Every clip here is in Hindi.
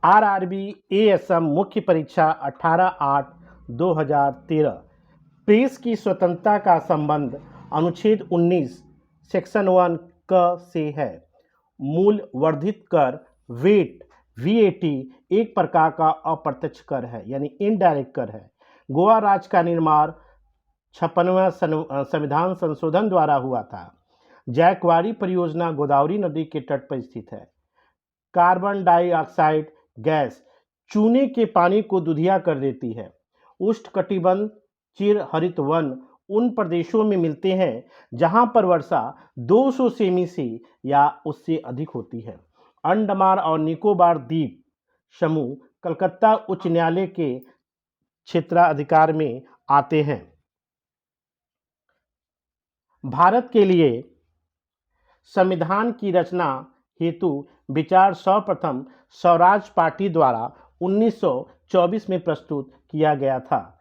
आरआरबी एएसएम मुख्य परीक्षा 18/8/2013। प्रेस की स्वतंत्रता का संबंध अनुच्छेद 19 सेक्शन 1 क से है। मूल वर्धित कर वेट वीएटी एक प्रकार का अप्रत्यक्ष कर है, यानी इनडायरेक्ट कर है। गोवा राज्य का निर्माण 56वां संविधान संशोधन द्वारा हुआ था। जैकवारी परियोजना गोदावरी नदी के तट पर स्थित है। कार्बन डाइऑक्साइड गैस चूने के पानी को दुधिया कर देती है। उष्णकटिबंध चिर हरित वन उन प्रदेशों में मिलते हैं जहां पर वर्षा 200 सेमी से या उससे अधिक होती है। अंडमान और निकोबार द्वीप समूह कलकत्ता उच्च न्यायालय के क्षेत्राधिकार में आते हैं। भारत के लिए संविधान की रचना हेतु विचार सर्वप्रथम स्वराज पार्टी द्वारा 1924 में प्रस्तुत किया गया था।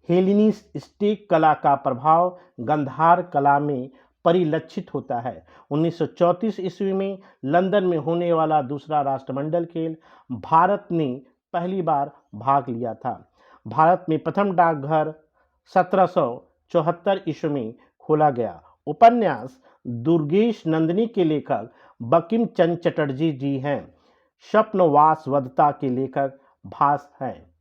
हेलेनिस्टिक कला का प्रभाव गंधार कला में परिलक्षित होता है। 1934 ईस्वी में लंदन में होने वाला दूसरा राष्ट्रमंडल खेल भारत ने पहली बार भाग लिया था। भारत में प्रथम डाकघर 1774 ईस्वी में खोला गया। उपन्यास दुर्गेश नंदिनी के लेखक बंकिम चंद्र चटर्जी जी हैं। स्वप्नवासवदता के लेखक भास हैं।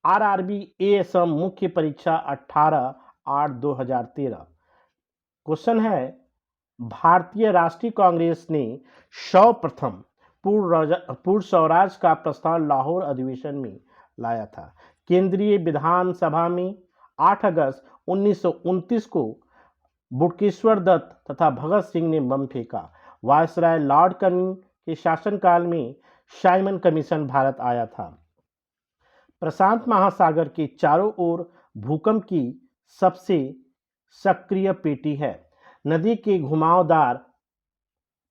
आरआरबी एएसएम मुख्य परीक्षा 18/8/2013। क्वेश्चन है, भारतीय राष्ट्रीय कांग्रेस ने सर्वप्रथम पूर्ण स्वराज का प्रस्ताव लाहौर अधिवेशन में लाया था। केंद्रीय विधानसभा में 8 अगस्त 1929 को बुटकेश्वर दत्त तथा भगत सिंह ने बम फेंका। वायसराय लॉर्ड कर्जन के शासनकाल में साइमन कमीशन भारत आया था। प्रशांत महासागर के चारों ओर भूकंप की सबसे सक्रिय पेटी है। नदी के घुमावदार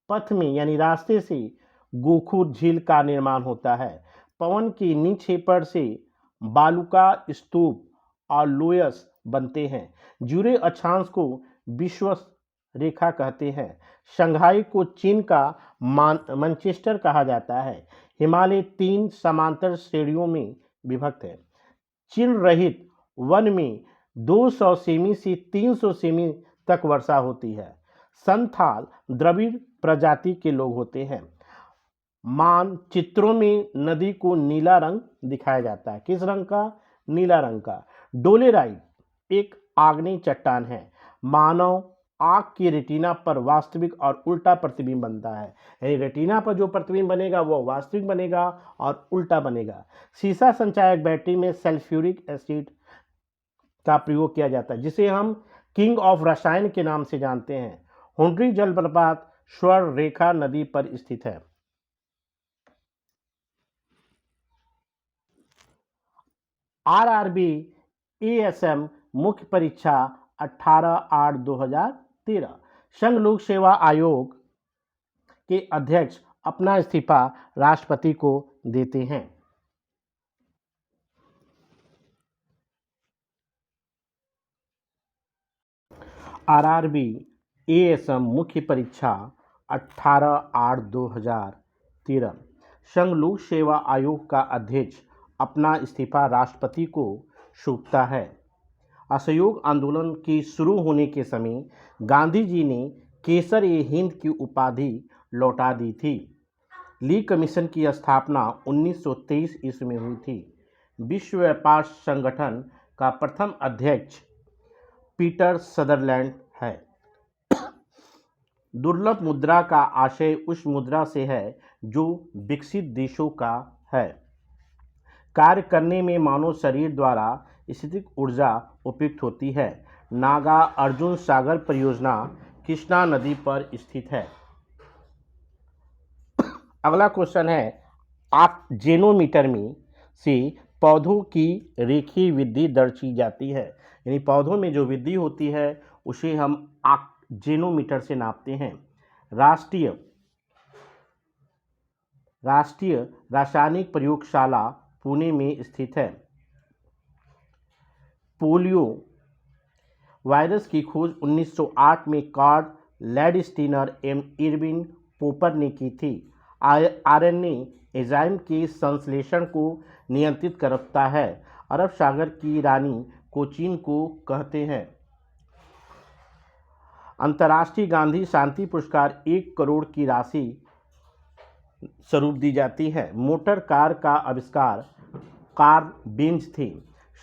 पथ में यानी रास्ते से गोखुर झील का निर्माण होता है। पवन के निक्षेपण से बालुका स्तूप और लोयस बनते हैं। जुड़े अक्षांश को विश्व रेखा कहते हैं। शंघाई को चीन का मैनचेस्टर कहा जाता है। हिमालय 3 समांतर श्रेणियों में विभक्त है। चिल रहित वन में 200 सेमी से 300 सेमी तक वर्षा होती है। संथाल द्रविड़ प्रजाति के लोग होते हैं। मानचित्रों में नदी को नीला रंग दिखाया जाता है। किस रंग का? नीला रंग का। डोलेराइट एक आग्नेय चट्टान है। मानव आँख की रेटिना पर वास्तविक और उल्टा प्रतिबिंब बनता है, यानी रेटिना पर जो प्रतिबिंब बनेगा वो वास्तविक बनेगा और उल्टा बनेगा। सीसा संचायक बैटरी में सल्फ्यूरिक एसिड का प्रयोग किया जाता है, जिसे हम किंग ऑफ रसायन के नाम से जानते हैं। हुंड्री जलप्रपात स्वर रेखा नदी पर स्थित है। आरआरबी एएसएम मुख्य परीक्षा 18/8/2013। संघ लोक सेवा आयोग के अध्यक्ष अपना इस्तीफा राष्ट्रपति को देते हैं। आरआरबी एएसएम मुख्य परीक्षा 18/8/2013। संघ लोक सेवा आयोग का अध्यक्ष अपना इस्तीफा राष्ट्रपति को सौंपता है। असहयोग आंदोलन के शुरू होने के समय गांधी जी ने केसर-ए-हिंद की उपाधि लौटा दी थी। ली कमीशन की स्थापना 1923 ईस्वी में हुई थी। विश्व व्यापार संगठन का प्रथम अध्यक्ष पीटर सदरलैंड है। दुर्लभ मुद्रा का आशय उस मुद्रा से है जो विकसित देशों का है। कार्य करने में मानव शरीर द्वारा स्थितिक ऊर्जा उपयुक्त होती है। नागा अर्जुन सागर परियोजना कृष्णा नदी पर स्थित है। अगला क्वेश्चन है, ऑक्जेनोमीटर में से पौधों की रेखीय वृद्धि दर्जी जाती है, यानी पौधों में जो वृद्धि होती है उसे हम ऑक्जेनोमीटर से नापते हैं। राष्ट्रीय रासायनिक प्रयोगशाला पुणे में स्थित है। पोलियो वायरस की खोज 1908 में कार्ल लैंडस्टीनर एवं इरविन पोपर ने की थी। आरएनए एंजाइम के संश्लेषण को नियंत्रित करता है। अरब सागर की रानी कोचीन को कहते हैं। अंतर्राष्ट्रीय गांधी शांति पुरस्कार 1 करोड़ की राशि स्वरूप दी जाती है। मोटर कार का आविष्कार कार्ल बेंज थे।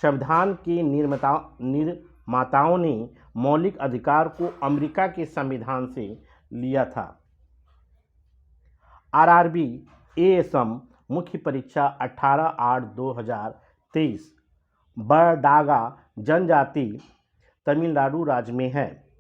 संविधान के निर्माताओं ने मौलिक अधिकार को अमेरिका के संविधान से लिया था। आरआरबी एएसएम मुख्य परीक्षा 18/8/2023 बरडागा जनजाति तमिलनाडु राज्य में है।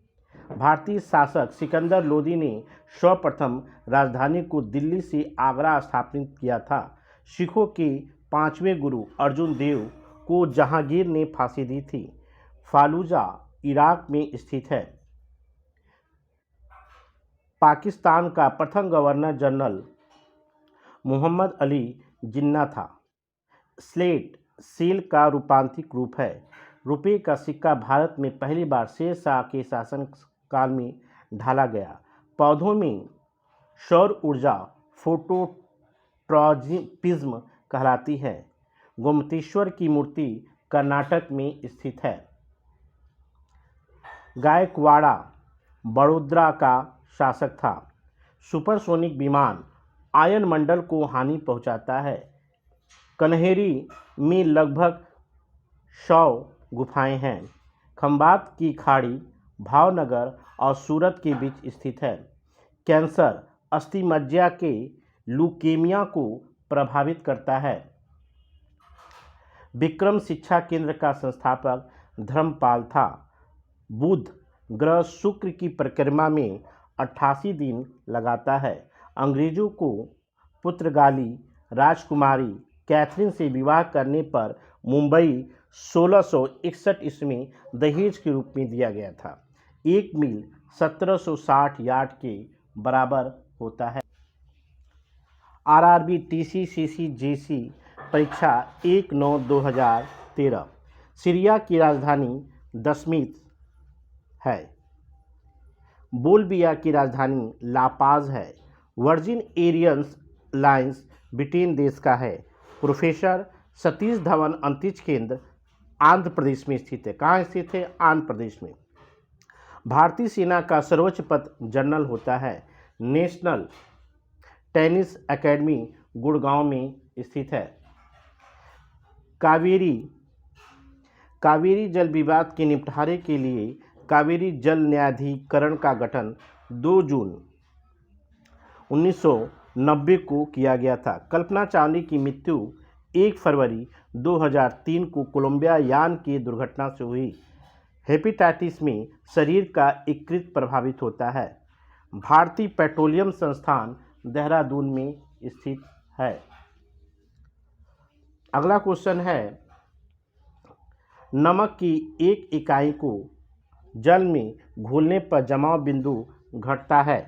भारतीय शासक सिकंदर लोदी ने सर्वप्रथम राजधानी को दिल्ली से आगरा स्थापित किया था। सिखों के 5वें गुरु अर्जुन देव को जहांगीर ने फांसी दी थी। फालूजा इराक में स्थित है। पाकिस्तान का प्रथम गवर्नर जनरल मोहम्मद अली जिन्ना था। स्लेट सेल का रूपांतरित रूप है। रुपये का सिक्का भारत में पहली बार शेर शाह के शासन काल में ढाला गया। पौधों में सौर ऊर्जा फोटोट्रॉपिज्म कहलाती है। गोमतेश्वर की मूर्ति कर्नाटक में स्थित है। गायकवाड़ा बड़ोदरा का शासक था। सुपरसोनिक विमान आयनमंडल को हानि पहुंचाता है। कन्हेरी में लगभग 100 गुफाएं हैं। खंबात की खाड़ी भावनगर और सूरत के बीच स्थित है। कैंसर अस्थिमज्जा के ल्यूकेमिया को प्रभावित करता है। विक्रम शिक्षा केंद्र का संस्थापक धर्मपाल था। बुध ग्रह शुक्र की परिक्रमा में 88 दिन लगाता है। अंग्रेजों को पुर्तगाली राजकुमारी कैथरीन से विवाह करने पर मुंबई 1661 ईस्वी में दहेज के रूप में दिया गया था। 1 मील 1760 यार्ड के बराबर होता है। आरआरबी टीसीसीसी जेसी परीक्षा 1/9/2013। सीरिया की राजधानी दशमीत है। बोल्विया की राजधानी लापाज है। वर्जिन एरियंस लाइन्स ब्रिटेन देश का है। प्रोफेसर सतीश धवन अंतरिक्ष केंद्र आंध्र प्रदेश में स्थित है। कहाँ स्थित है? आंध्र प्रदेश में। भारतीय सेना का सर्वोच्च पद जनरल होता है। नेशनल टेनिस एकेडमी गुड़गांव में स्थित है। कावेरी जल विवाद के निपटारे के लिए कावेरी जल न्यायाधिकरण का गठन 2 जून 1990 को किया गया था। कल्पना चावला की मृत्यु 1 फरवरी 2003 को कोलंबिया यान की दुर्घटना से हुई। हेपेटाइटिस में शरीर का यकृत प्रभावित होता है। भारतीय पेट्रोलियम संस्थान देहरादून में स्थित है। अगला क्वेश्चन है, नमक की एक इकाई को जल में घुलने पर जमाव बिंदु घटता है।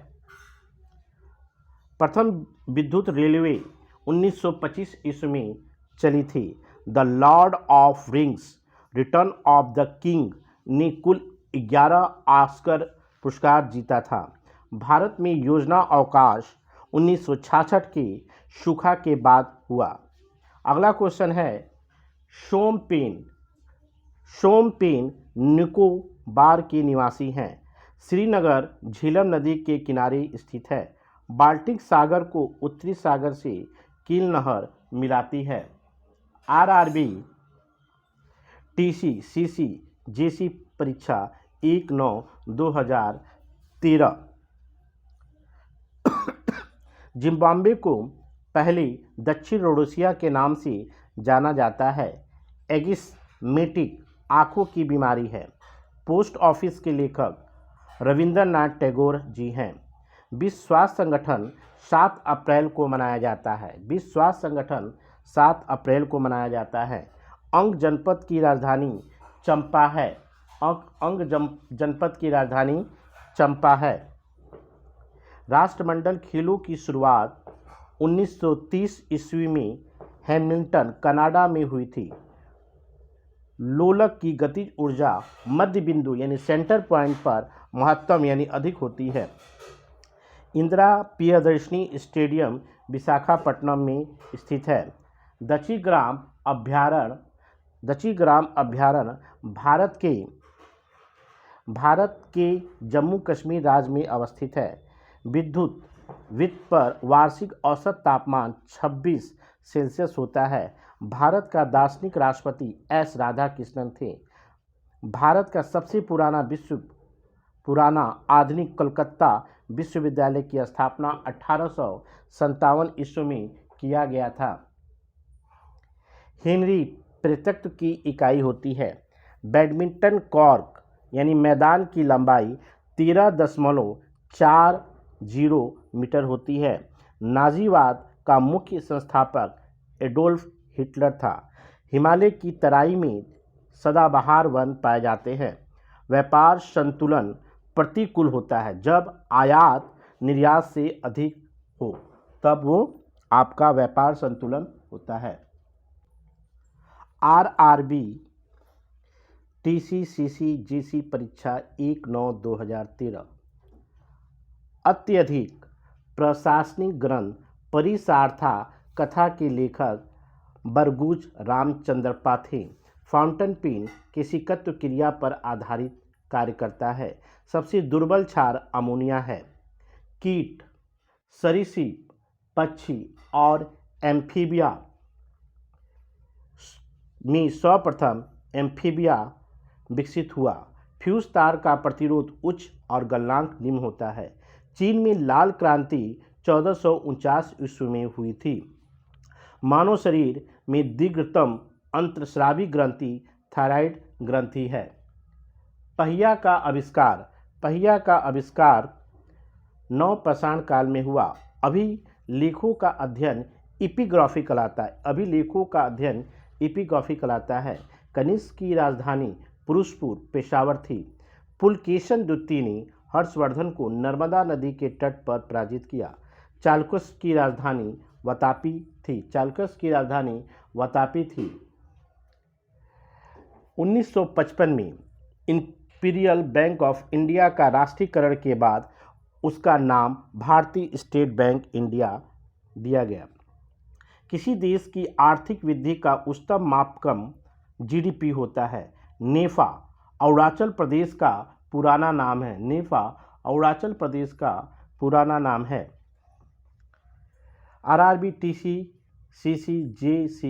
प्रथम विद्युत रेलवे 1925 ईस्वी में चली थी। The Lord of rings return of the king ने कुल 11 ऑस्कर पुरस्कार जीता था। भारत में योजना अवकाश 1966 के सूखा के बाद हुआ। अगला क्वेश्चन है, शोमपेन निकोबार के निवासी हैं। श्रीनगर झेलम नदी के किनारे स्थित है। बाल्टिक सागर को उत्तरी सागर से कील नहर मिलाती है। आरआरबी टीसीसीसी जेसी परीक्षा 1/9/2013। जिम्बाब्वे को पहले दक्षिण रोडेशिया के नाम से जाना जाता है। एगिसमेटिक आँखों की बीमारी है। पोस्ट ऑफिस के लेखक रविंद्रनाथ टैगोर जी हैं। विश्व स्वास्थ्य संगठन 7 अप्रैल को मनाया जाता है। विश्व स्वास्थ्य संगठन 7 अप्रैल को मनाया जाता है। अंग जनपद की राजधानी चंपा है। जनपद की राजधानी चंपा है। राष्ट्रमंडल खेलों की शुरुआत 1930 ईस्वी में हैमिल्टन कनाडा में हुई थी। लोलक की गतिज ऊर्जा मध्य बिंदु यानी सेंटर पॉइंट पर महत्तम यानी अधिक होती है। इंदिरा प्रियदर्शनी स्टेडियम विशाखापट्टनम में स्थित है। दक्षिग्राम अभ्यारण्य भारत के जम्मू कश्मीर राज्य में अवस्थित है। विश्व पर वार्षिक औसत तापमान 26 सेल्सियस होता है। भारत का दार्शनिक राष्ट्रपति एस राधाकृष्णन थे। भारत का सबसे पुराना आधुनिक कलकत्ता विश्वविद्यालय की स्थापना 1857 ईस्वी में किया गया था। हेनरी प्रत्यक्ष की इकाई होती है। बैडमिंटन कॉर्क यानी मैदान की लंबाई 13.40 मीटर होती है। नाजीवाद का मुख्य संस्थापक एडोल्फ हिटलर था। हिमालय की तराई में सदाबहार वन पाए जाते हैं। व्यापार संतुलन प्रतिकूल होता है जब आयात निर्यात से अधिक हो, तब वो आपका व्यापार संतुलन होता है। आरआरबी TCCCGC परीक्षा 1/9/2013। अत्यधिक प्रशासनिक ग्रंथ परिसार्था कथा के लेखक बरगुज रामचंद्रप्पा थे। फाउंटेन पेन केशिकत्व क्रिया पर आधारित कार्य करता है। सबसे दुर्बल क्षार अमोनिया है। कीट, सरीसृप, पक्षी और एम्फीबिया में सर्वप्रथम एम्फीबिया विकसित हुआ। फ्यूज तार का प्रतिरोध उच्च और गलनांक निम्न होता है। चीन में लाल क्रांति 1449 ईस्वी में हुई थी। मानव शरीर में दीर्घतम अंतःस्रावी ग्रंथि थायराइड ग्रंथि है। पहिया का आविष्कार नवपाषाण काल में हुआ। अभिलेखों का अध्ययन एपिग्राफी कहलाता है। कनिष्क की राजधानी पुरुषपुर पेशावर थी। पुलकेशन द्वितीय ने हर्षवर्धन को नर्मदा नदी के तट पर पराजित किया। चालुक्य की राजधानी वातापी थी। 1955 में इंपीरियल बैंक ऑफ इंडिया का राष्ट्रीयकरण के बाद उसका नाम भारतीय स्टेट बैंक इंडिया दिया गया। किसी देश की आर्थिक वृद्धि का उच्चतम मापदंड जीडीपी होता है। नेफा अरुणाचल प्रदेश का पुराना नाम है। आरआरबी TCCCGC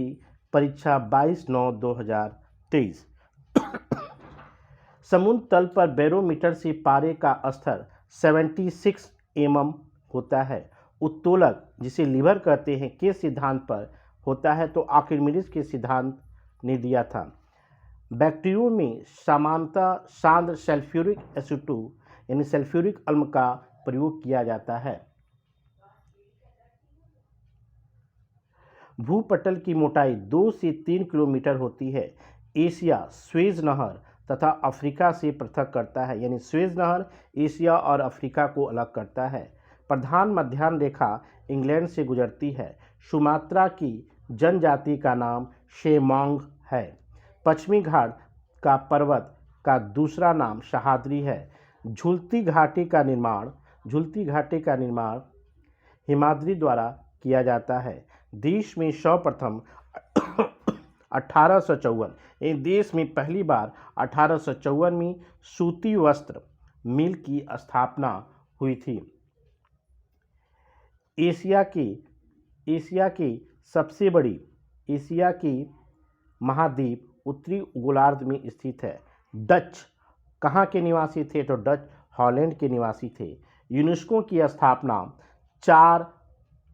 परीक्षा 22/9/2023। समुद्र तल पर बैरोमीटर से पारे का स्तर 76 mm होता है। उत्तोलक, जिसे लीवर कहते हैं, के सिद्धांत पर होता है तो आर्किमिडीज के सिद्धांत ने दिया था। बैक्टीरियो में सामान्यतः सांद्र सल्फ्यूरिक एसिड यानी सल्फ्यूरिक अम्ल का प्रयोग किया जाता है। भूपटल की मोटाई 2 से 3 किलोमीटर होती है। एशिया स्वेज नहर तथा अफ्रीका से पृथक करता है, यानी स्वेज नहर एशिया और अफ्रीका को अलग करता है। प्रधान मध्याह्न रेखा इंग्लैंड से गुजरती है। सुमात्रा की जनजाति का नाम शेमांग है। पश्चिमी घाट का पर्वत का दूसरा नाम सह्याद्री है। झूलती घाटी का निर्माण हिमाद्री द्वारा किया जाता है। देश में सर्वप्रथम 1854 देश में पहली बार 1854 में सूती वस्त्र मिल की स्थापना हुई थी। एशिया की महाद्वीप उत्तरी गोलार्ध में स्थित है। डच कहाँ के निवासी थे? तो डच हॉलैंड के निवासी थे। यूनेस्को की स्थापना 4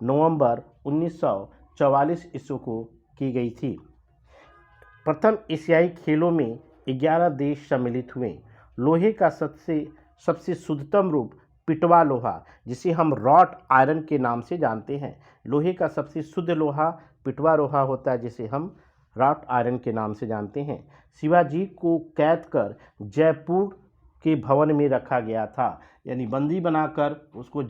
नवंबर 1944 ईस्वी को की गई थी। प्रथम एशियाई खेलों में 11 देश सम्मिलित हुए। लोहे का सबसे शुद्धतम रूप पिटवा लोहा, जिसे हम रॉट आयरन के नाम से जानते हैं। लोहे का सबसे शुद्ध लोहा पिटवा लोहा होता है, जिसे हम रॉट आयरन के नाम से जानते हैं। शिवाजी को कैद कर जयपुर के भवन में रखा गया था, यानी बंदी बनाकर उसको